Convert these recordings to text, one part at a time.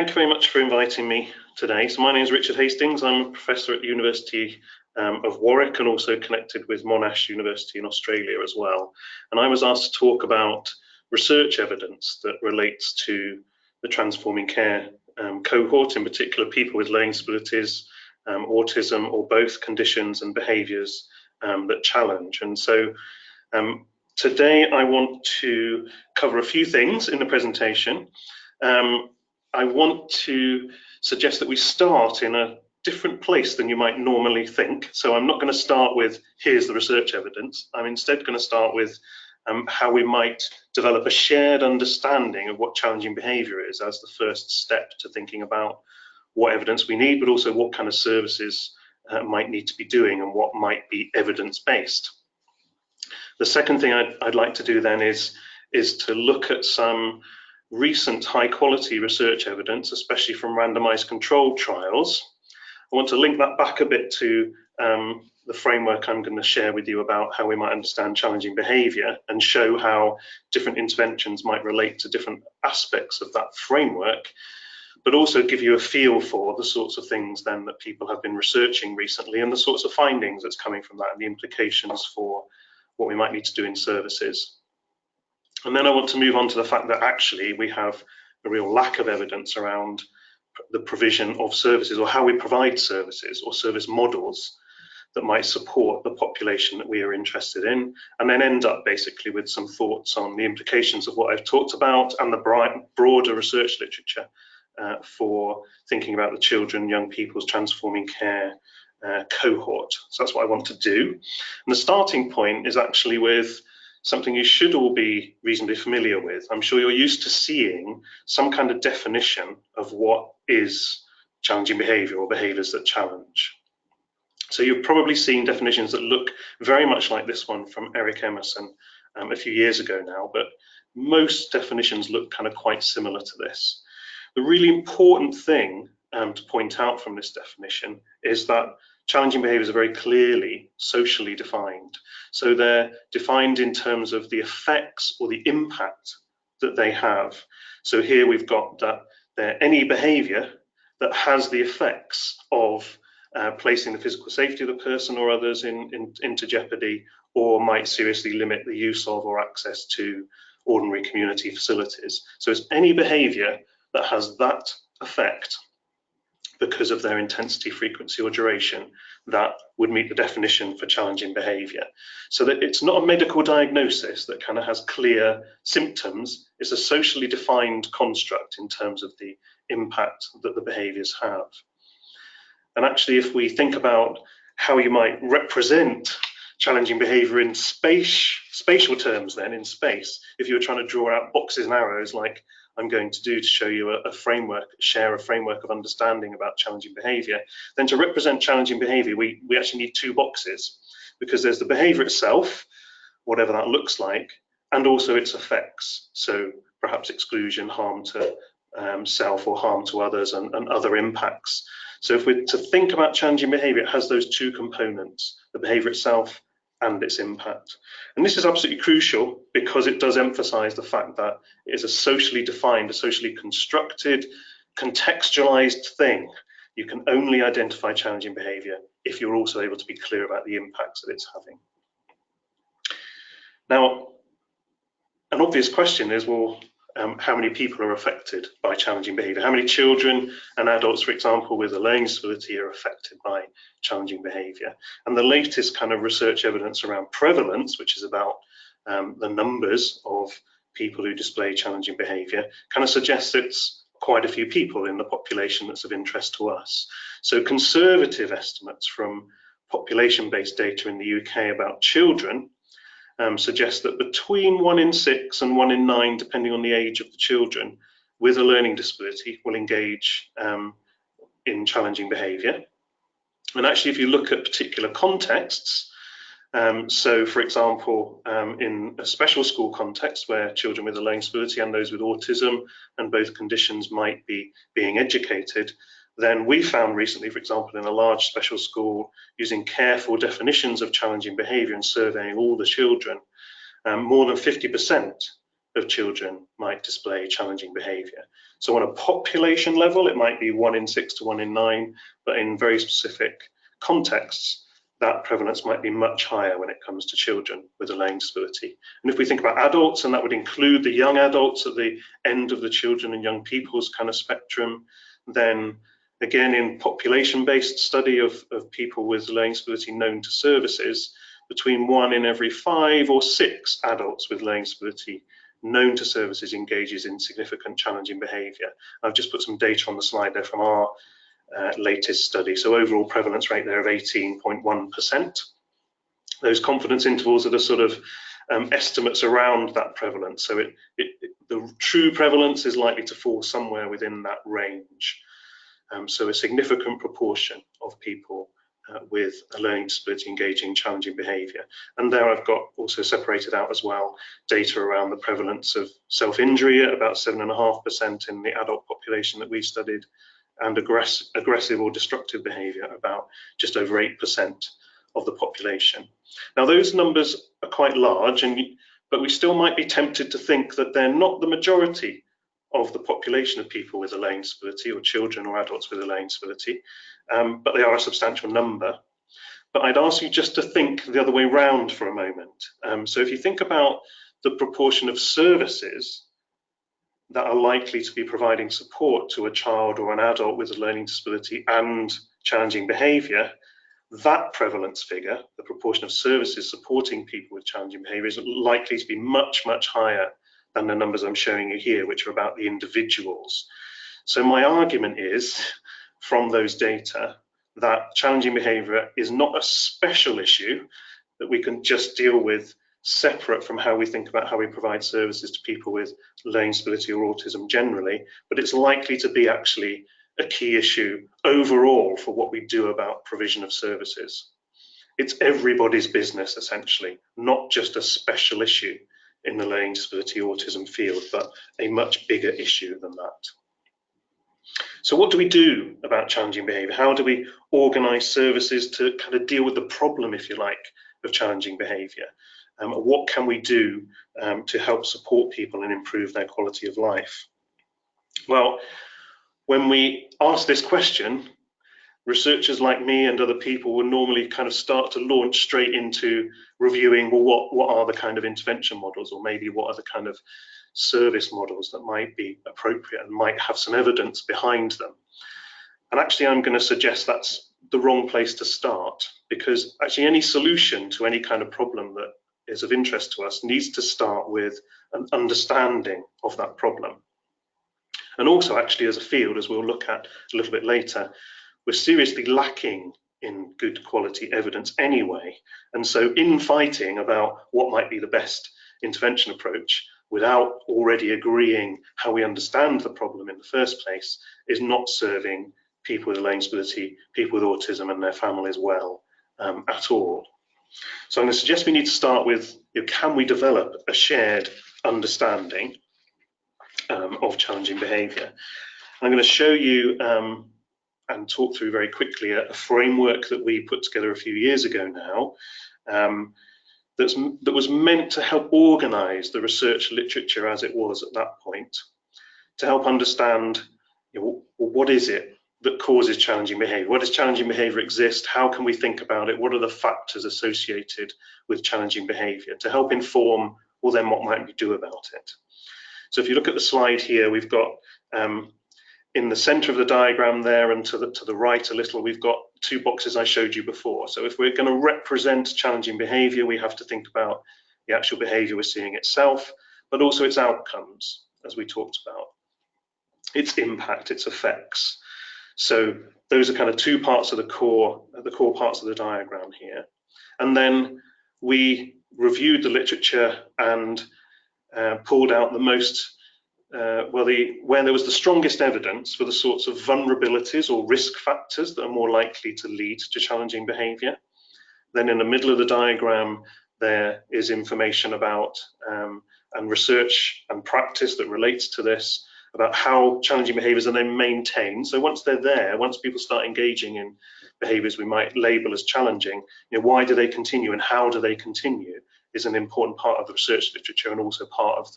Thank you very much for inviting me today. So my name is Richard Hastings. I'm a professor at the University of Warwick and also connected with Monash University in Australia as well. And I was asked to talk about research evidence that relates to the transforming care cohort, in particular people with learning disabilities, autism, or both conditions and behaviours that challenge. And so today I want to cover a few things in the presentation. I want to suggest that we start in a different place than you might normally think. So I'm not going to start with, here's the research evidence. I'm instead going to start with how we might develop a shared understanding of what challenging behaviour is as the first step to thinking about what evidence we need, but also what kind of services might need to be doing and what might be evidence-based. The second thing I'd like to do then is to look at some recent high-quality research evidence, especially from randomized controlled trials. I want to link that back a bit to the framework I'm going to share with you about how we might understand challenging behaviour and show how different interventions might relate to different aspects of that framework, but also give you a feel for the sorts of things then that people have been researching recently and the sorts of findings that's coming from that and the implications for what we might need to do in services. And then I want to move on to the fact that actually we have a real lack of evidence around the provision of services or how we provide services or service models that might support the population that we are interested in, and then end up basically with some thoughts on the implications of what I've talked about and the broader research literature for thinking about the children, young people's transforming care cohort. So that's what I want to do. And the starting point is actually with something you should all be reasonably familiar with. I'm sure you're used to seeing some kind of definition of what is challenging behaviour or behaviours that challenge. So you've probably seen definitions that look very much like this one from Eric Emerson a few years ago now, but most definitions look kind of quite similar to this. The really important thing to point out from this definition is that challenging behaviours are very clearly socially defined. So they're defined in terms of the effects or the impact that they have. So here we've got that any behaviour that has the effects of placing the physical safety of the person or others into jeopardy, or might seriously limit the use of or access to ordinary community facilities. So it's any behaviour that has that effect because of their intensity, frequency, or duration that would meet the definition for challenging behaviour. So that it's not a medical diagnosis that kind of has clear symptoms, it's a socially defined construct in terms of the impact that the behaviours have. And actually, if we think about how you might represent challenging behaviour in spatial terms then, in space, if you were trying to draw out boxes and arrows like I'm going to do to show you a framework, share a framework of understanding about challenging behaviour, then to represent challenging behaviour, we actually need two boxes, because there's the behaviour itself, whatever that looks like, and also its effects. So perhaps exclusion, harm to self or harm to others, and other impacts. So if we're to think about challenging behaviour, it has those two components, the behaviour itself and its impact. And this is absolutely crucial because it does emphasise the fact that it is a socially defined, a socially constructed, contextualised thing. You can only identify challenging behaviour if you're also able to be clear about the impacts that it's having. Now, an obvious question is, well, how many people are affected by challenging behaviour? How many children and adults, for example, with a learning disability are affected by challenging behaviour? And the latest kind of research evidence around prevalence, which is about the numbers of people who display challenging behaviour, kind of suggests it's quite a few people in the population that's of interest to us. So conservative estimates from population-based data in the UK about children suggest that between 1 in 6 and 1 in 9, depending on the age of the children with a learning disability, will engage in challenging behaviour. And actually, if you look at particular contexts, so for example, in a special school context where children with a learning disability and those with autism and both conditions might be being educated, then we found recently, for example, in a large special school, using careful definitions of challenging behaviour and surveying all the children, more than 50% of children might display challenging behaviour. So on a population level, it might be 1 in 6 to 1 in 9, but in very specific contexts, that prevalence might be much higher when it comes to children with a learning disability. And if we think about adults, and that would include the young adults at the end of the children and young people's kind of spectrum, then again, in population-based study of people with learning disability known to services, between 1 in every 5 or 6 adults with learning disability known to services engages in significant challenging behaviour. I've just put some data on the slide there from our latest study. So overall prevalence rate there of 18.1%. Those confidence intervals are the sort of estimates around that prevalence. So the true prevalence is likely to fall somewhere within that range. So a significant proportion of people with a learning disability engaging in challenging behaviour. And there I've got also separated out as well data around the prevalence of self-injury at about 7.5% in the adult population that we studied, and aggressive or destructive behaviour about just over 8% of the population. Now those numbers are quite large, but we still might be tempted to think that they're not the majority of the population of people with a learning disability, or children or adults with a learning disability, but they are a substantial number. But I'd ask you just to think the other way round for a moment. So if you think about the proportion of services that are likely to be providing support to a child or an adult with a learning disability and challenging behaviour, that prevalence figure, the proportion of services supporting people with challenging behaviour, is likely to be much, much higher than the numbers I'm showing you here, which are about the individuals. So my argument is, from those data, that challenging behaviour is not a special issue that we can just deal with separate from how we think about how we provide services to people with learning disability or autism generally, but it's likely to be actually a key issue overall for what we do about provision of services. It's everybody's business, essentially, not just a special issue in the learning disability autism field, but a much bigger issue than that. So what do we do about challenging behaviour? How do we organise services to kind of deal with the problem, if you like, of challenging behaviour? What can we do to help support people and improve their quality of life? Well, when we ask this question, researchers like me and other people will normally kind of start to launch straight into reviewing, well, what are the kind of intervention models, or maybe what are the kind of service models that might be appropriate and might have some evidence behind them. And actually, I'm going to suggest that's the wrong place to start, because actually any solution to any kind of problem that is of interest to us needs to start with an understanding of that problem. And also, actually, as a field, as we'll look at a little bit later, we're seriously lacking in good quality evidence anyway. And so infighting about what might be the best intervention approach without already agreeing how we understand the problem in the first place is not serving people with a learning disability, people with autism and their families well at all. So I'm going to suggest we need to start with, can we develop a shared understanding of challenging behaviour? I'm going to show you and talk through very quickly a framework that we put together a few years ago now that was meant to help organise the research literature as it was at that point, to help understand what is it that causes challenging behaviour? Why does challenging behaviour exist? How can we think about it? What are the factors associated with challenging behaviour to help inform, well, then what might we do about it? So if you look at the slide here, we've got in the centre of the diagram there and to the right a little, we've got 2 boxes I showed you before. So if we're going to represent challenging behaviour, we have to think about the actual behaviour we're seeing itself, but also its outcomes, as we talked about, its impact, its effects. So those are kind of 2 parts of the core parts of the diagram here. And then we reviewed the literature and pulled out the most, where there was the strongest evidence for the sorts of vulnerabilities or risk factors that are more likely to lead to challenging behaviour. Then in the middle of the diagram, there is information about and research and practice that relates to this, about how challenging behaviours are then maintained. So once they're there, once people start engaging in behaviours we might label as challenging, why do they continue and how do they continue? is an important part of the research literature and also part of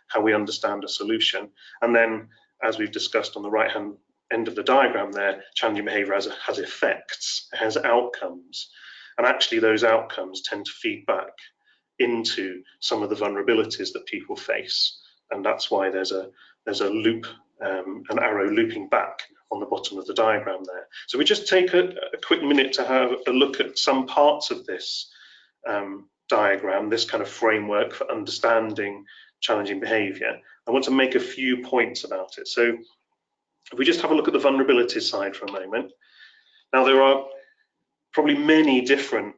how we understand a solution. And then, as we've discussed on the right-hand end of the diagram there, challenging behaviour has effects, it has outcomes, and actually those outcomes tend to feed back into some of the vulnerabilities that people face, and that's why there's a loop, an arrow looping back on the bottom of the diagram there. So we just take a quick minute to have a look at some parts of this diagram, this kind of framework for understanding challenging behaviour. I want to make a few points about it. So if we just have a look at the vulnerabilities side for a moment. Now, there are probably many different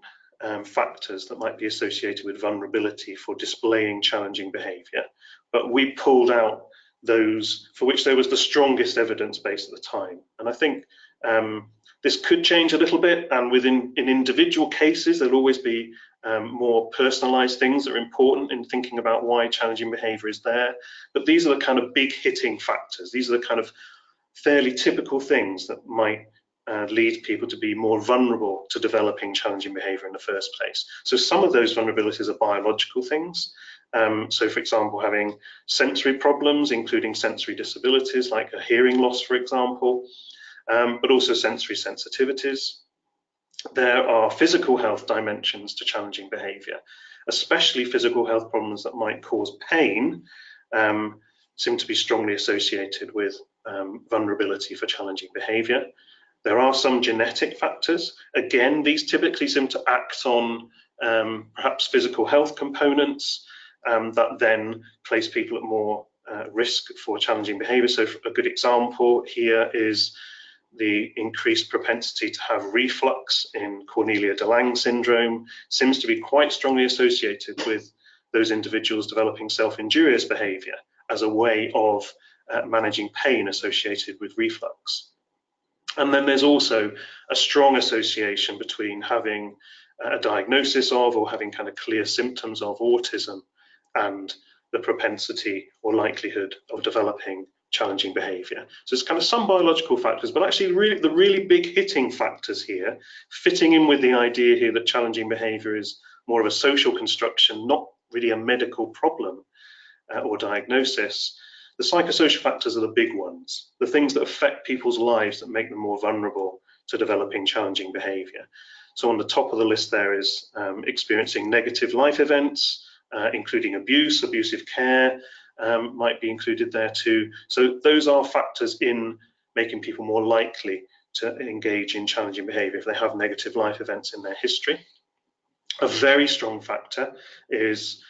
factors that might be associated with vulnerability for displaying challenging behaviour, but we pulled out those for which there was the strongest evidence base at the time. And I think this could change a little bit, and in individual cases there'll always be more personalised things that are important in thinking about why challenging behaviour is there. But these are the kind of big hitting factors. These are the kind of fairly typical things that might lead people to be more vulnerable to developing challenging behaviour in the first place. So some of those vulnerabilities are biological things. So for example, having sensory problems, including sensory disabilities like a hearing loss, for example, but also sensory sensitivities. There are physical health dimensions to challenging behaviour, especially physical health problems that might cause pain, seem to be strongly associated with vulnerability for challenging behaviour. There are some genetic factors. Again, these typically seem to act on perhaps physical health components that then place people at more risk for challenging behaviour. So a good example here is the increased propensity to have reflux in Cornelia de Lange syndrome seems to be quite strongly associated with those individuals developing self-injurious behaviour as a way of managing pain associated with reflux. And then there's also a strong association between having a diagnosis of or having kind of clear symptoms of autism and the propensity or likelihood of developing challenging behaviour. So it's kind of some biological factors, but actually the really big hitting factors here, fitting in with the idea here that challenging behaviour is more of a social construction, not really a medical problem or diagnosis. The psychosocial factors are the big ones, the things that affect people's lives that make them more vulnerable to developing challenging behaviour. So on the top of the list there is experiencing negative life events, including abuse, abusive care might be included there too. So those are factors in making people more likely to engage in challenging behaviour if they have negative life events in their history. A very strong factor is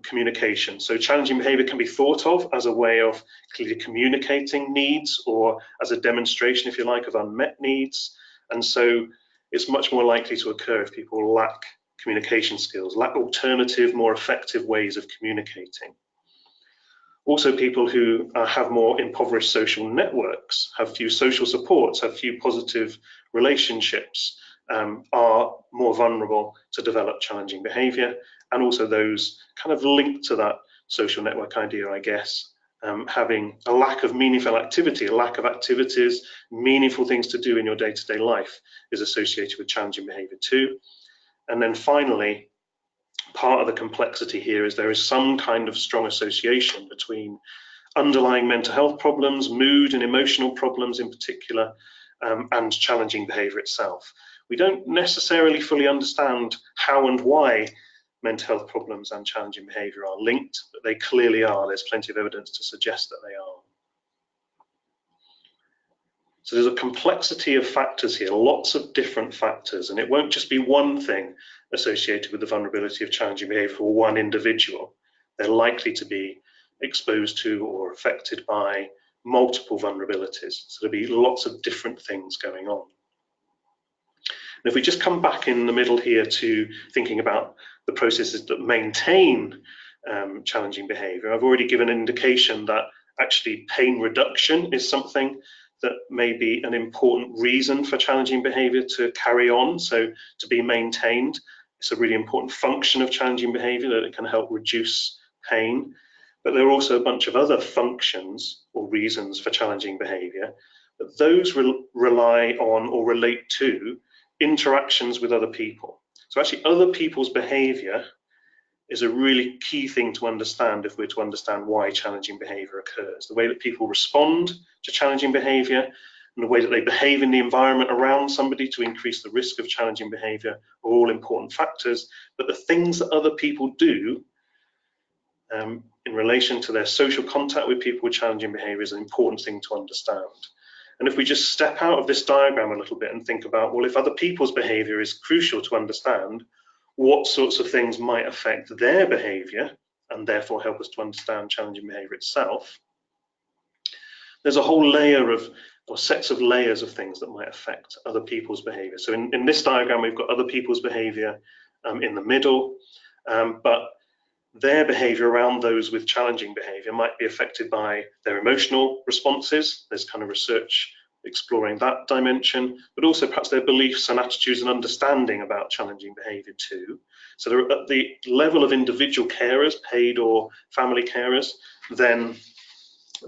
communication. So challenging behaviour can be thought of as a way of clearly communicating needs or as a demonstration, if you like, of unmet needs. And so it's much more likely to occur if people lack communication skills, lack alternative, more effective ways of communicating. Also, people who have more impoverished social networks, have few social supports, have few positive relationships, are more vulnerable to develop challenging behaviour, and also those kind of linked to that social network idea, I guess, having a lack of meaningful activity, a lack of activities, meaningful things to do in your day-to-day life is associated with challenging behaviour too. And then finally, part of the complexity here is there is some kind of strong association between underlying mental health problems, mood and emotional problems in particular, and challenging behaviour itself. We don't necessarily fully understand how and why mental health problems and challenging behaviour are linked, but they clearly are. There's plenty of evidence to suggest that they are. So there's a complexity of factors here, lots of different factors, and it won't just be one thing associated with the vulnerability of challenging behaviour for one individual. They're likely to be exposed to or affected by multiple vulnerabilities. So there'll be lots of different things going on. And if we just come back in the middle here to thinking about the processes that maintain challenging behaviour, I've already given an indication that actually pain reduction is something that may be an important reason for challenging behaviour to carry on, so to be maintained. It's a really important function of challenging behaviour that it can help reduce pain. But there are also a bunch of other functions or reasons for challenging behaviour, but those rely on or relate to interactions with other people. So actually other people's behaviour is a really key thing to understand if we're to understand why challenging behaviour occurs. The way that people respond to challenging behaviour and the way that they behave in the environment around somebody to increase the risk of challenging behaviour are all important factors, but the things that other people do in relation to their social contact with people with challenging behaviour is an important thing to understand. And if we just step out of this diagram a little bit and think about, well, if other people's behaviour is crucial to understand, what sorts of things might affect their behaviour and therefore help us to understand challenging behaviour itself, there's a whole layer of, or sets of layers of things that might affect other people's behaviour. So in this diagram, we've got other people's behaviour in the middle, but their behaviour around those with challenging behaviour might be affected by their emotional responses. There's kind of research exploring that dimension, but also perhaps their beliefs and attitudes and understanding about challenging behaviour too. So they're at the level of individual carers, paid or family carers, then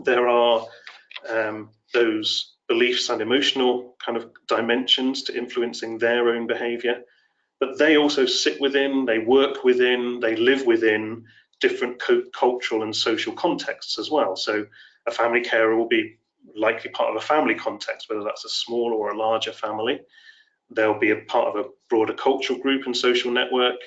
there are those beliefs and emotional kind of dimensions to influencing their own behaviour. But they also sit within, they work within, they live within different cultural and social contexts as well. So a family carer will be likely part of a family context, whether that's a small or a larger family. They'll be a part of a broader cultural group and social network.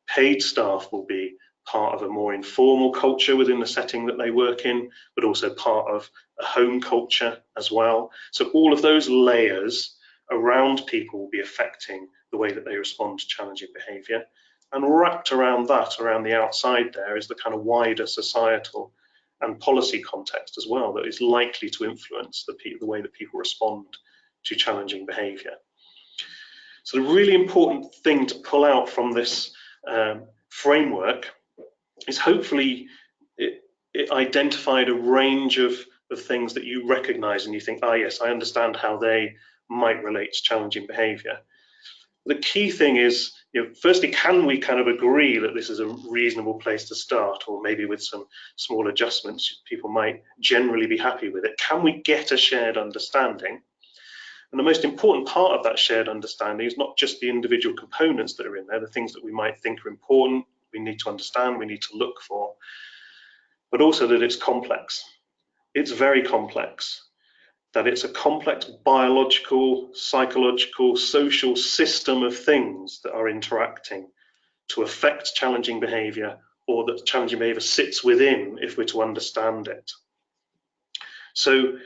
Paid staff will be part of a more informal culture within the setting that they work in, but also part of a home culture as well. So all of those layers around people will be affecting the way that they respond to challenging behaviour. And wrapped around that, around the outside there, is the kind of wider societal and policy context as well that is likely to influence the way that people respond to challenging behaviour. So the really important thing to pull out from this framework is hopefully it identified a range of things that you recognise and you think, ah yes, I understand how they might relate to challenging behaviour. The key thing is, firstly, can we kind of agree that this is a reasonable place to start, or maybe with some small adjustments, people might generally be happy with it? Can we get a shared understanding? And the most important part of that shared understanding is not just the individual components that are in there, the things that we might think are important, we need to understand, we need to look for, but also that it's complex. It's very complex. That it's a complex biological, psychological, social system of things that are interacting to affect challenging behaviour, or that challenging behaviour sits within if we're to understand it. So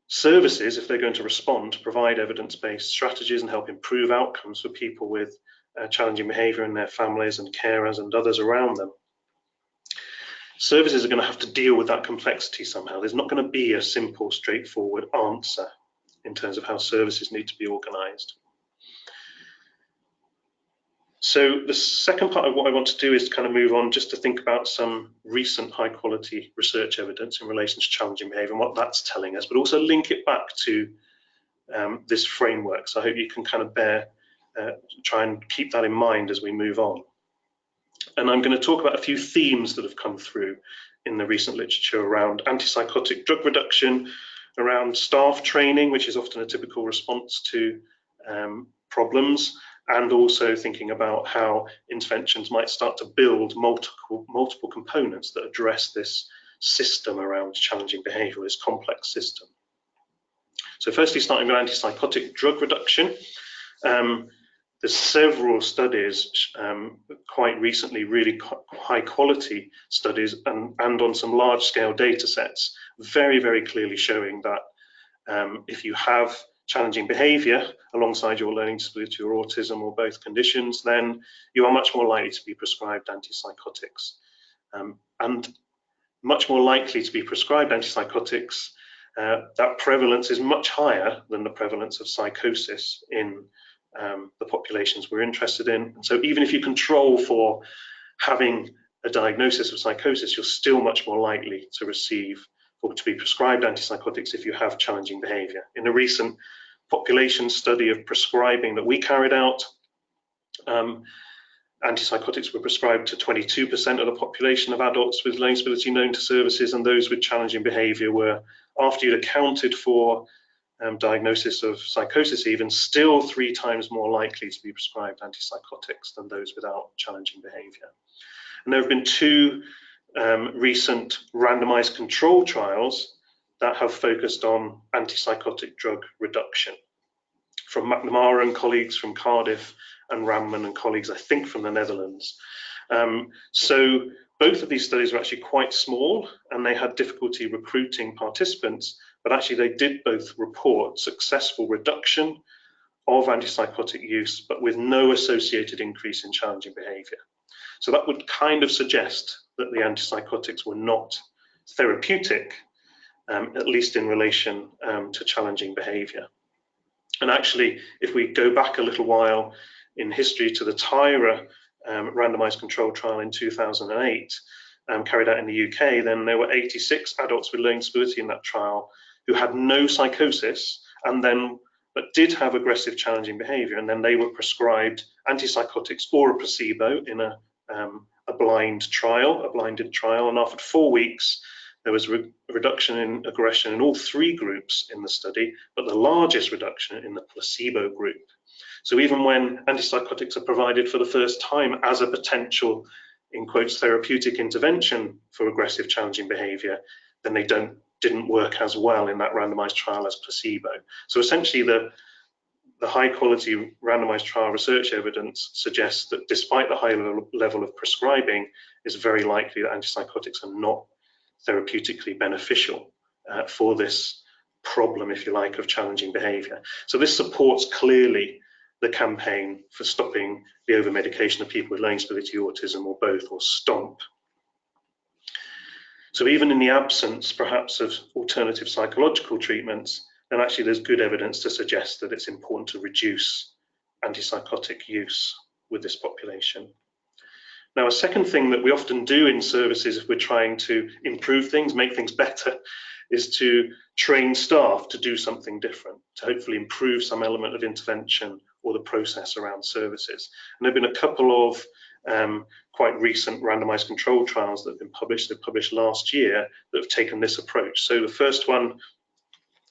services, if they're going to respond, provide evidence-based strategies and help improve outcomes for people with challenging behaviour and their families and carers and others around them. Services are going to have to deal with that complexity somehow. There's not going to be a simple, straightforward answer in terms of how services need to be organised. So the second part of what I want to do is to kind of move on just to think about some recent high quality research evidence in relation to challenging behaviour and what that's telling us, but also link it back to this framework. So I hope you can kind of try and keep that in mind as we move on. And I'm going to talk about a few themes that have come through in the recent literature around antipsychotic drug reduction, around staff training, which is often a typical response to problems, and also thinking about how interventions might start to build multiple components that address this system around challenging behaviour, this complex system. So firstly, starting with antipsychotic drug reduction. There's several studies quite recently, really high quality studies and on some large scale data sets, very, very clearly showing that if you have challenging behaviour alongside your learning disability or autism or both conditions, then you are much more likely to be prescribed antipsychotics. And much more likely to be prescribed antipsychotics, that prevalence is much higher than the prevalence of psychosis in the populations we're interested in. And so even if you control for having a diagnosis of psychosis, you're still much more likely to receive or to be prescribed antipsychotics if you have challenging behaviour. In a recent population study of prescribing that we carried out, antipsychotics were prescribed to 22% of the population of adults with learning disability known to services, and those with challenging behaviour were, after you'd accounted for diagnosis of psychosis even, still 3 times more likely to be prescribed antipsychotics than those without challenging behaviour. And there have been two recent randomized control trials that have focused on antipsychotic drug reduction, from McNamara and colleagues from Cardiff and Ramman and colleagues, I think, from the Netherlands. So both of these studies were actually quite small, and they had difficulty recruiting participants, but actually they did both report successful reduction of antipsychotic use, but with no associated increase in challenging behaviour. So that would kind of suggest that the antipsychotics were not therapeutic, at least in relation to challenging behaviour. And actually, if we go back a little while in history to the Tyra randomised control trial in 2008, carried out in the UK, then there were 86 adults with learning disability in that trial who had no psychosis but did have aggressive challenging behaviour, and then they were prescribed antipsychotics or a placebo in a blinded trial, and after 4 weeks there was a reduction in aggression in all three groups in the study, but the largest reduction in the placebo group. So even when antipsychotics are provided for the first time as a potential, in quotes, therapeutic intervention for aggressive challenging behaviour, then they didn't work as well in that randomised trial as placebo. So essentially the high quality randomised trial research evidence suggests that despite the high level of prescribing, it's very likely that antipsychotics are not therapeutically beneficial for this problem, if you like, of challenging behaviour. So this supports clearly the campaign for stopping the over-medication of people with learning disability, autism, or both, or STOMP. So even in the absence, perhaps, of alternative psychological treatments, then actually there's good evidence to suggest that it's important to reduce antipsychotic use with this population. Now, a second thing that we often do in services if we're trying to improve things, make things better, is to train staff to do something different, to hopefully improve some element of intervention or the process around services. And there have been a couple of quite recent randomized control trials that have been published. They were published last year that have taken this approach. So the first one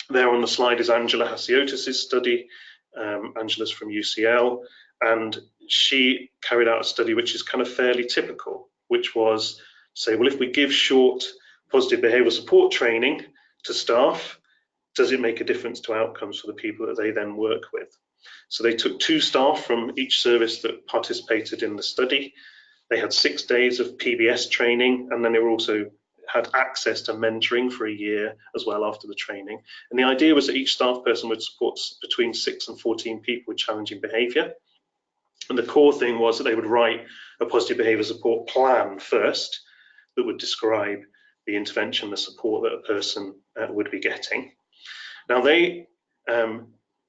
there on the slide is Angela Hasiotis' study. Angela's from UCL, and she carried out a study which is kind of fairly typical, which was say, well, if we give short positive behavioural support training to staff, does it make a difference to outcomes for the people that they then work with? So they took 2 staff from each service that participated in the study. They had 6 days of PBS training, and then they were also had access to mentoring for a year as well after the training. And the idea was that each staff person would support between 6 and 14 people with challenging behaviour. And the core thing was that they would write a positive behaviour support plan first that would describe the intervention, the support that a person would be getting. Now they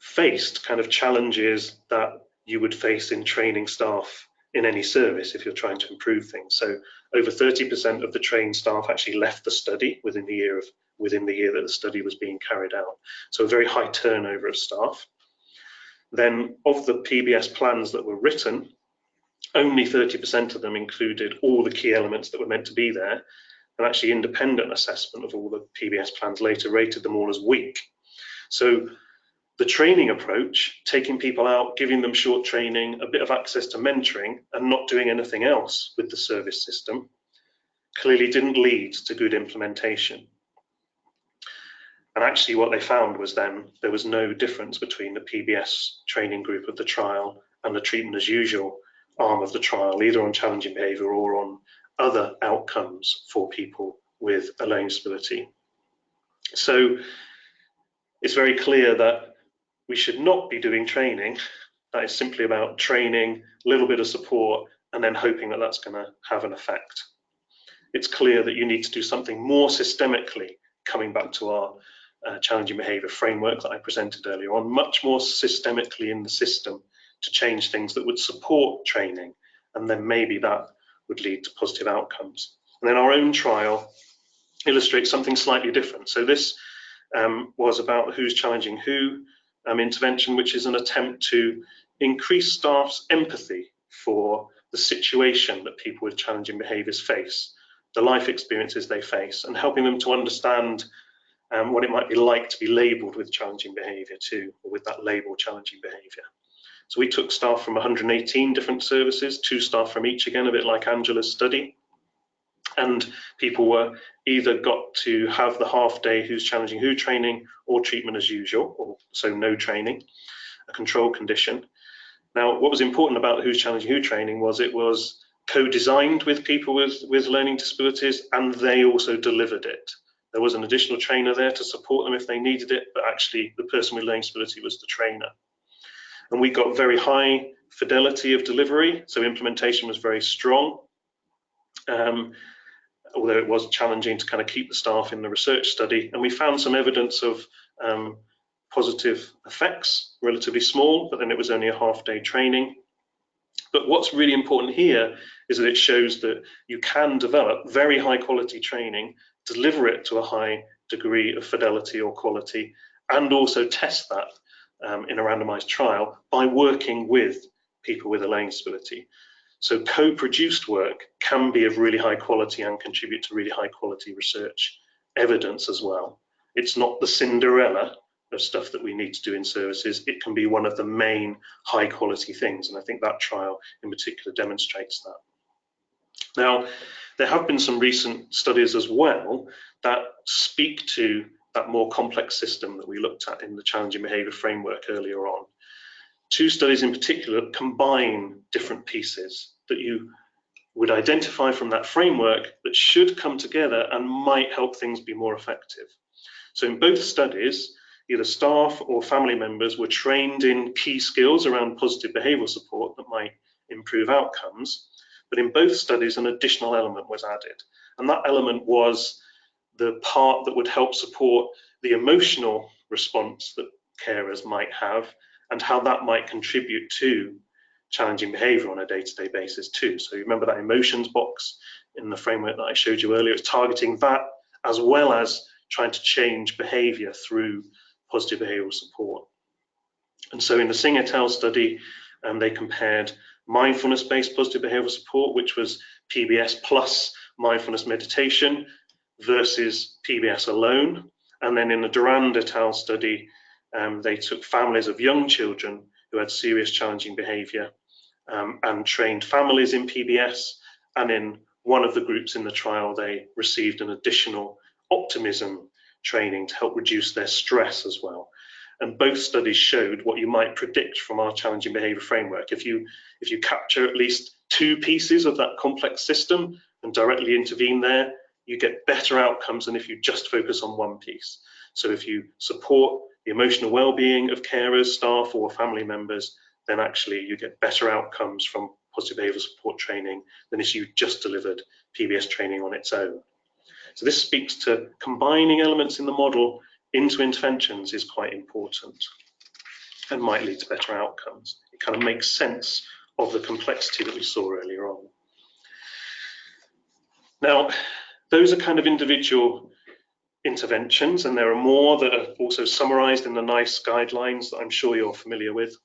faced kind of challenges that you would face in training staff in any service if you're trying to improve things. So over 30% of the trained staff actually left the study within the year that the study was being carried out. So a very high turnover of staff. Then of the PBS plans that were written, only 30% of them included all the key elements that were meant to be there, and actually independent assessment of all the PBS plans later rated them all as weak. So the training approach, taking people out, giving them short training, a bit of access to mentoring, and not doing anything else with the service system, clearly didn't lead to good implementation. And actually what they found was then there was no difference between the PBS training group of the trial and the treatment as usual arm of the trial, either on challenging behaviour or on other outcomes for people with a learning disability. So it's very clear that we should not be doing training that is simply about training, a little bit of support, and then hoping that that's going to have an effect. It's clear that you need to do something more systemically, coming back to our challenging behaviour framework that I presented earlier on, much more systemically in the system to change things that would support training, and then maybe that would lead to positive outcomes. And then our own trial illustrates something slightly different. So this was about Who's Challenging Who intervention, which is an attempt to increase staff's empathy for the situation that people with challenging behaviours face, the life experiences they face, and helping them to understand what it might be like to be labelled with challenging behaviour too, or with that label challenging behaviour. So we took staff from 118 different services, 2 staff from each again, a bit like Angela's study. And people were either got to have the half-day Who's Challenging Who training or treatment as usual, or so no training, a control condition. Now, what was important about the Who's Challenging Who training was it was co-designed with people with learning disabilities, and they also delivered it. There was an additional trainer there to support them if they needed it, but actually the person with learning disability was the trainer. And we got very high fidelity of delivery, so implementation was very strong. Although it was challenging to kind of keep the staff in the research study. And we found some evidence of positive effects, relatively small, but then it was only a half-day training. But what's really important here is that it shows that you can develop very high quality training, deliver it to a high degree of fidelity or quality, and also test that in a randomized trial by working with people with a learning disability. So co-produced work can be of really high quality and contribute to really high quality research evidence as well. It's not the Cinderella of stuff that we need to do in services. It can be one of the main high quality things, and I think that trial in particular demonstrates that. Now, there have been some recent studies as well that speak to that more complex system that we looked at in the challenging behaviour framework earlier on. 2 studies in particular combine different pieces that you would identify from that framework that should come together and might help things be more effective. So in both studies, either staff or family members were trained in key skills around positive behavioural support that might improve outcomes, but in both studies an additional element was added, and that element was the part that would help support the emotional response that carers might have and how that might contribute to challenging behaviour on a day-to-day basis too. So you remember that emotions box in the framework that I showed you earlier, it's targeting that as well as trying to change behaviour through positive behavioural support. And so in the Singh et al. Study, they compared mindfulness-based positive behavioural support, which was PBS plus mindfulness meditation versus PBS alone. And then in the Durand et al. Study, they took families of young children who had serious challenging behaviour and trained families in PBS, and in one of the groups in the trial they received an additional optimism training to help reduce their stress as well. And both studies showed what you might predict from our challenging behaviour framework. If you capture at least 2 pieces of that complex system and directly intervene there, you get better outcomes than if you just focus on one piece. So if you support the emotional well-being of carers, staff or family members, then actually you get better outcomes from positive behavioural support training than if you just delivered PBS training on its own. So this speaks to combining elements in the model into interventions is quite important and might lead to better outcomes. It kind of makes sense of the complexity that we saw earlier on. Now, those are kind of individual interventions, and there are more that are also summarised in the NICE guidelines that I'm sure you're familiar with,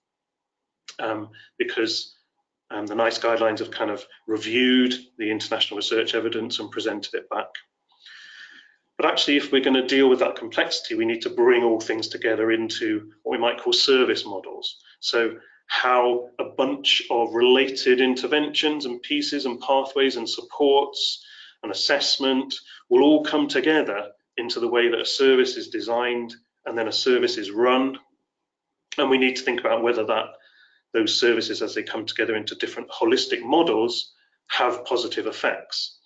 because the NICE guidelines have kind of reviewed the international research evidence and presented it back. But actually, if we're going to deal with that complexity, we need to bring all things together into what we might call service models. So how a bunch of related interventions and pieces and pathways and supports and assessment will all come together into the way that a service is designed and then a service is run. And we need to think about whether those services, as they come together into different holistic models, have positive effects.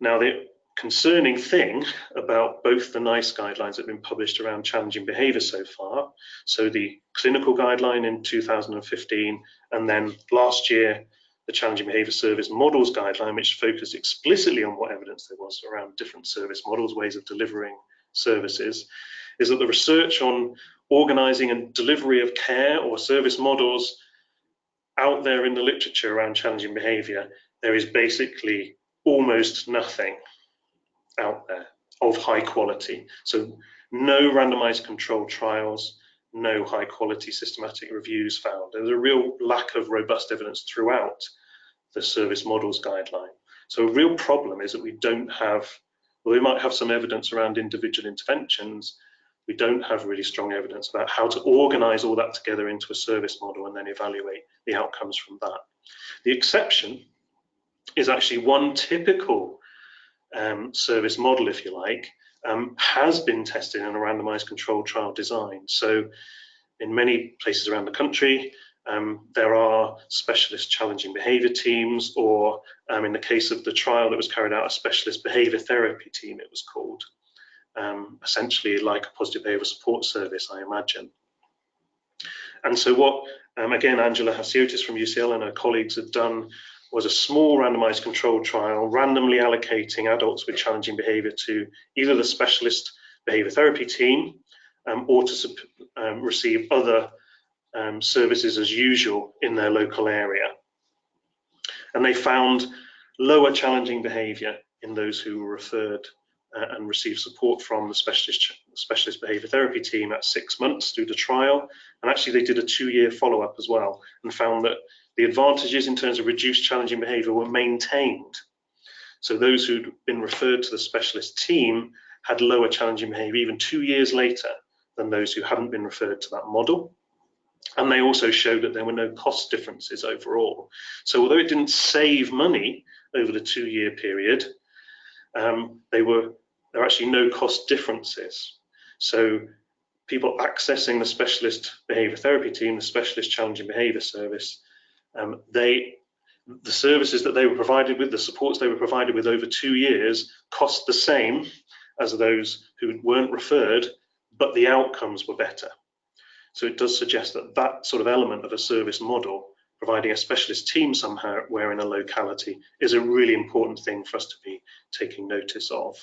Now, the concerning thing about both the NICE guidelines that have been published around challenging behaviour so far, so the clinical guideline in 2015, and then last year the challenging behaviour service models guideline, which focused explicitly on what evidence there was around different service models, ways of delivering services, is that the research on organising and delivery of care or service models out there in the literature around challenging behaviour, there is basically almost nothing out there of high quality. So no randomized controlled trials, no high quality systematic reviews found. There's a real lack of robust evidence throughout the service models guideline. So a real problem is that we don't have, well, we might have some evidence around individual interventions, we don't have really strong evidence about how to organise all that together into a service model and then evaluate the outcomes from that. The exception is actually one typical service model, if you like, has been tested in a randomised controlled trial design. So in many places around the country, there are specialist challenging behaviour teams, or in the case of the trial that was carried out, a specialist behaviour therapy team, it was called. Essentially like a positive behaviour support service, I imagine. And so what, again, Angela Hasiotis from UCL and her colleagues had done was a small randomised controlled trial, randomly allocating adults with challenging behaviour to either the specialist behaviour therapy team or to receive other services as usual in their local area. And they found lower challenging behaviour in those who were referred and received support from the specialist behaviour therapy team at 6 months through the trial. And actually they did a 2-year follow-up as well, and found that the advantages in terms of reduced challenging behaviour were maintained. So those who'd been referred to the specialist team had lower challenging behaviour even 2 years later than those who hadn't been referred to that model. And they also showed that there were no cost differences overall. So although it didn't save money over the 2-year period, there were actually no cost differences. So people accessing the specialist behaviour therapy team, the specialist challenging behaviour service, the services that they were provided with, the supports they were provided with over 2 years cost the same as those who weren't referred, but the outcomes were better. So it does suggest that that sort of element of a service model, providing a specialist team somewhere in a locality, is a really important thing for us to be taking notice of.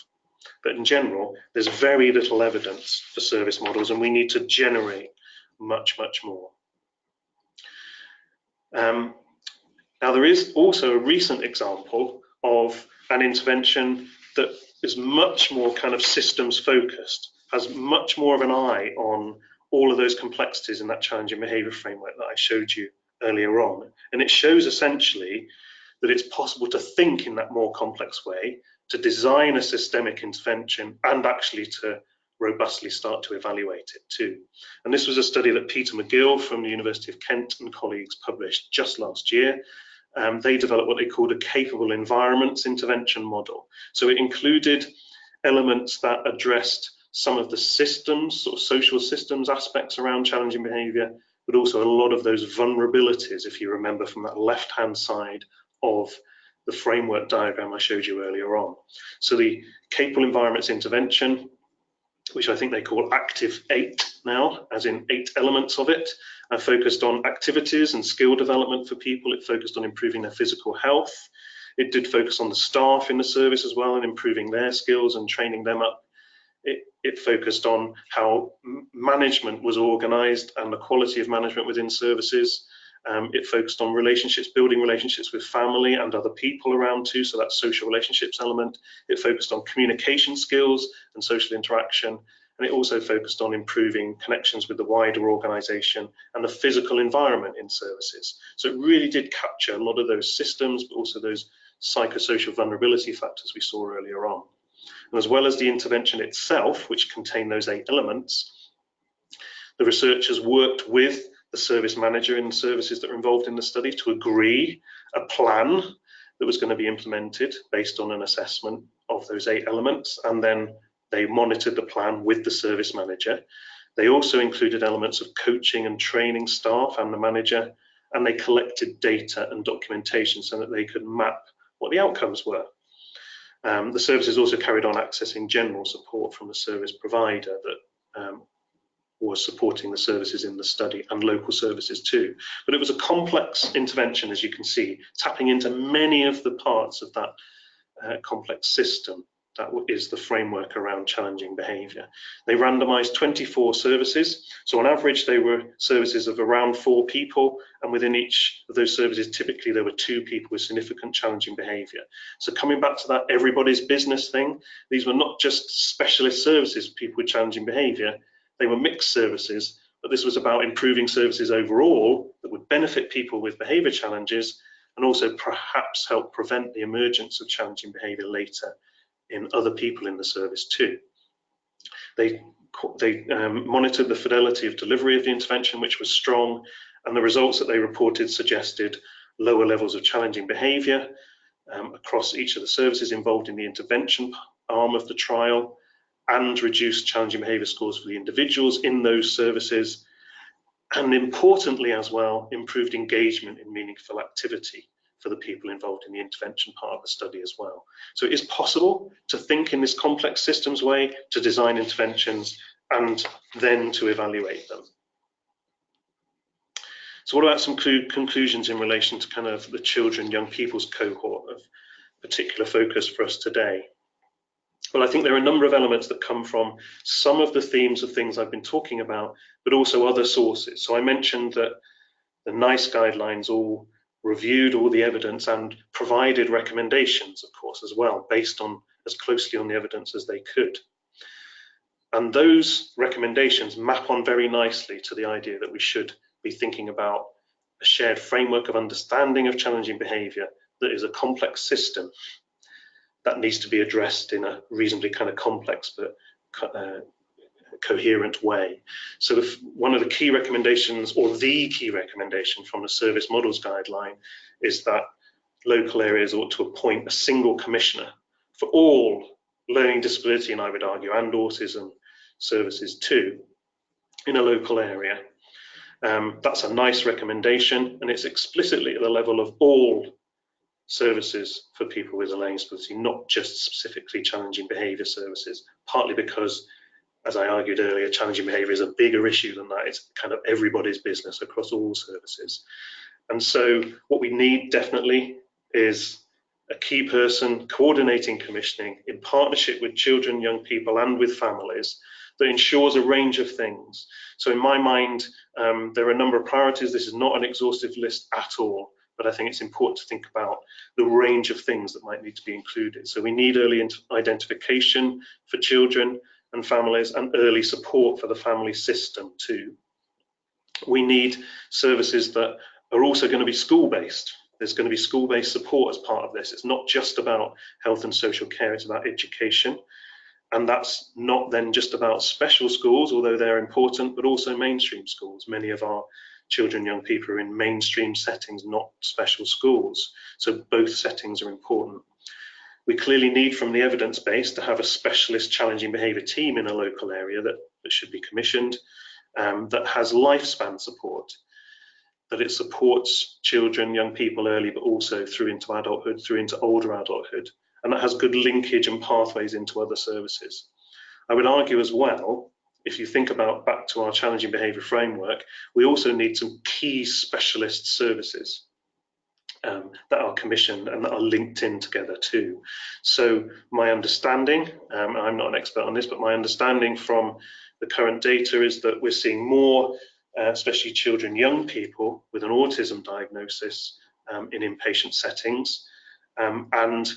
But in general, there's very little evidence for service models, and we need to generate much, much more. Now, there is also a recent example of an intervention that is much more kind of systems focused, has much more of an eye on all of those complexities in that challenging behaviour framework that I showed you earlier on. And it shows essentially that it's possible to think in that more complex way, to design a systemic intervention, and actually to robustly start to evaluate it too. And this was a study that Peter McGill from the University of Kent and colleagues published just last year. They developed what they called a capable environments intervention model. So it included elements that addressed some of the systems, or social systems aspects around challenging behaviour, but also a lot of those vulnerabilities, if you remember from that left-hand side of the framework diagram I showed you earlier on. So the capable environments intervention, which I think they call Active 8 now, as in 8 elements of it, focused on activities and skill development for people. It focused on improving their physical health. It did focus on the staff in the service as well, and improving their skills and training them up. It focused on how management was organised and the quality of management within services. It focused on relationships, building relationships with family and other people around too, so that social relationships element. It focused on communication skills and social interaction, and it also focused on improving connections with the wider organisation and the physical environment in services. So it really did capture a lot of those systems, but also those psychosocial vulnerability factors we saw earlier on. And as well as the intervention itself, which contained those 8 elements, the researchers worked with the service manager in services that were involved in the study to agree a plan that was going to be implemented based on an assessment of those 8 elements, and then they monitored the plan with the service manager. They also included elements of coaching and training staff and the manager, and they collected data and documentation so that they could map what the outcomes were. The services also carried on accessing general support from the service provider that was supporting the services in the study, and local services too. But it was a complex intervention, as you can see, tapping into many of the parts of that complex system that is the framework around challenging behaviour. They randomised 24 services, so on average they were services of around 4 people, and within each of those services typically there were 2 people with significant challenging behaviour. So coming back to that everybody's business thing, these were not just specialist services for people with challenging behaviour, they were mixed services, but this was about improving services overall that would benefit people with behaviour challenges, and also perhaps help prevent the emergence of challenging behaviour later in other people in the service too. They monitored the fidelity of delivery of the intervention, which was strong, and the results that they reported suggested lower levels of challenging behaviour across each of the services involved in the intervention arm of the trial, and reduced challenging behaviour scores for the individuals in those services, and importantly as well, improved engagement in meaningful activity for the people involved in the intervention part of the study as well. So it is possible to think in this complex systems way, to design interventions and then to evaluate them. So what about some conclusions in relation to kind of the children, young people's cohort of particular focus for us today? Well, I think there are a number of elements that come from some of the themes of things I've been talking about, but also other sources. So I mentioned that the NICE guidelines all reviewed all the evidence and provided recommendations, of course, as well, based on as closely on the evidence as they could. And those recommendations map on very nicely to the idea that we should be thinking about a shared framework of understanding of challenging behaviour that is a complex system that needs to be addressed in a reasonably kind of complex but coherent way. So one of the key recommendations, or the key recommendation from the Service Models Guideline, is that local areas ought to appoint a single commissioner for all learning disability, and I would argue, and autism services too, in a local area. That's a nice recommendation, and it's explicitly at the level of all services for people with a learning disability, not just specifically challenging behaviour services, partly because, as I argued earlier, challenging behaviour is a bigger issue than that. It's kind of everybody's business across all services. And so what we need definitely is a key person coordinating commissioning in partnership with children, young people, and with families, that ensures a range of things. So in my mind, there are a number of priorities. This is not an exhaustive list at all, but I think it's important to think about the range of things that might need to be included. So we need early identification for children and families, and early support for the family system too. We need services that are also going to be school-based. There's going to be school-based support as part of this. It's not just about health and social care, it's about education. And that's not then just about special schools, although they're important, but also mainstream schools. Many of our children, young people are in mainstream settings, not special schools. So both settings are important. We clearly need, from the evidence base, to have a specialist challenging behaviour team in a local area that should be commissioned, that has lifespan support, that it supports children, young people early, but also through into adulthood, through into older adulthood, and that has good linkage and pathways into other services. I would argue as well, if you think about back to our challenging behaviour framework, we also need some key specialist services that are commissioned and that are linked in together too. So my understanding, I'm not an expert on this, but my understanding from the current data is that we're seeing more, especially children, young people with an autism diagnosis in inpatient settings. And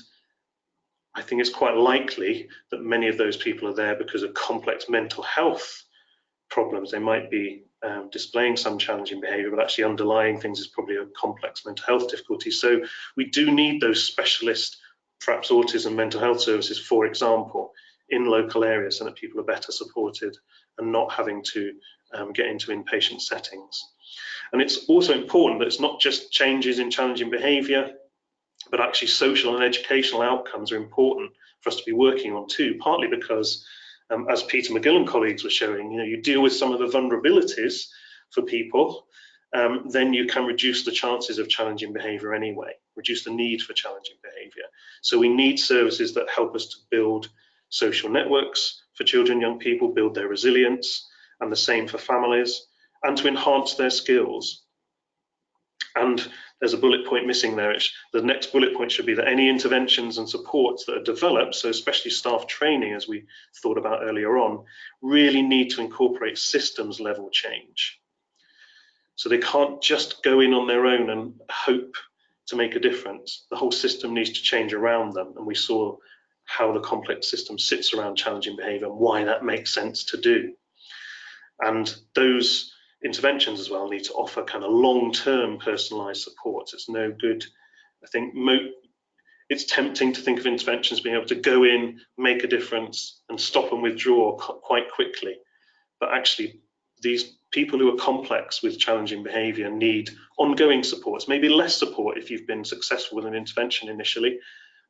I think it's quite likely that many of those people are there because of complex mental health problems. They might be displaying some challenging behaviour, but actually underlying things is probably a complex mental health difficulty. So we do need those specialist, perhaps autism mental health services, for example, in local areas so that people are better supported and not having to get into inpatient settings. And it's also important that it's not just changes in challenging behaviour, but actually social and educational outcomes are important for us to be working on too, partly because as Peter McGill and colleagues were showing, you deal with some of the vulnerabilities for people, then you can reduce the chances of challenging behaviour anyway, reduce the need for challenging behaviour. So we need services that help us to build social networks for children, young people, build their resilience, and the same for families, and to enhance their skills. And there's a bullet point missing there. The next bullet point should be that any interventions and supports that are developed, so especially staff training, as we thought about earlier on, really need to incorporate systems level change. So they can't just go in on their own and hope to make a difference. The whole system needs to change around them. And we saw how the complex system sits around challenging behaviour and why that makes sense to do. And those interventions as well need to offer kind of long-term personalised support. It's no good, I think it's tempting to think of interventions being able to go in, make a difference and stop and withdraw quite quickly. but actually these people who are complex with challenging behaviour need ongoing supports, maybe less support if you've been successful with an intervention initially,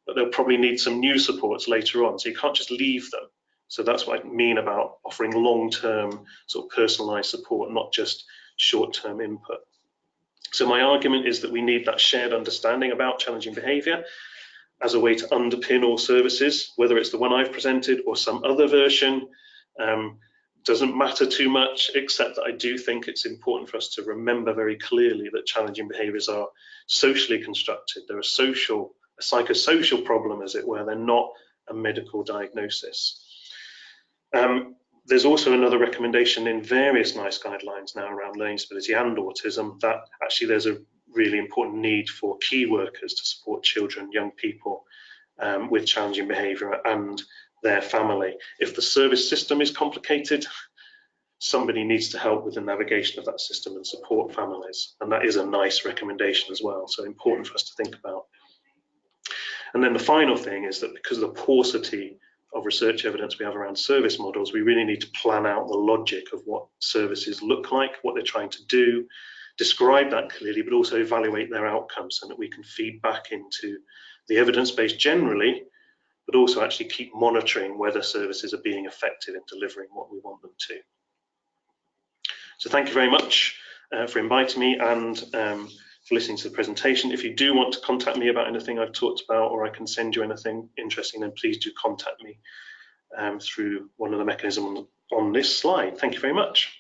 but they'll probably need some new supports later on. So you can't just leave them. So that's what I mean about offering long-term sort of personalised support, not just short-term input. So my argument is that we need that shared understanding about challenging behaviour as a way to underpin all services, whether it's the one I've presented or some other version. Doesn't matter too much, except that I do think it's important for us to remember very clearly that challenging behaviours are socially constructed. They're a psychosocial problem, as it were. They're not a medical diagnosis. There's also another recommendation in various NICE guidelines now around learning disability and autism, that actually there's a really important need for key workers to support children, young people with challenging behaviour and their family. If the service system is complicated, somebody needs to help with the navigation of that system and support families. And that is a NICE recommendation as well, so important for us to think about. And then the final thing is that because of the paucity of research evidence we have around service models, we really need to plan out the logic of what services look like, what they're trying to do, describe that clearly, but also evaluate their outcomes so that we can feed back into the evidence base generally, but also actually keep monitoring whether services are being effective in delivering what we want them to. So thank you very much for inviting me and for listening to the presentation. If you do want to contact me about anything I've talked about, or I can send you anything interesting, then please do contact me through one of the mechanisms on this slide. Thank you very much.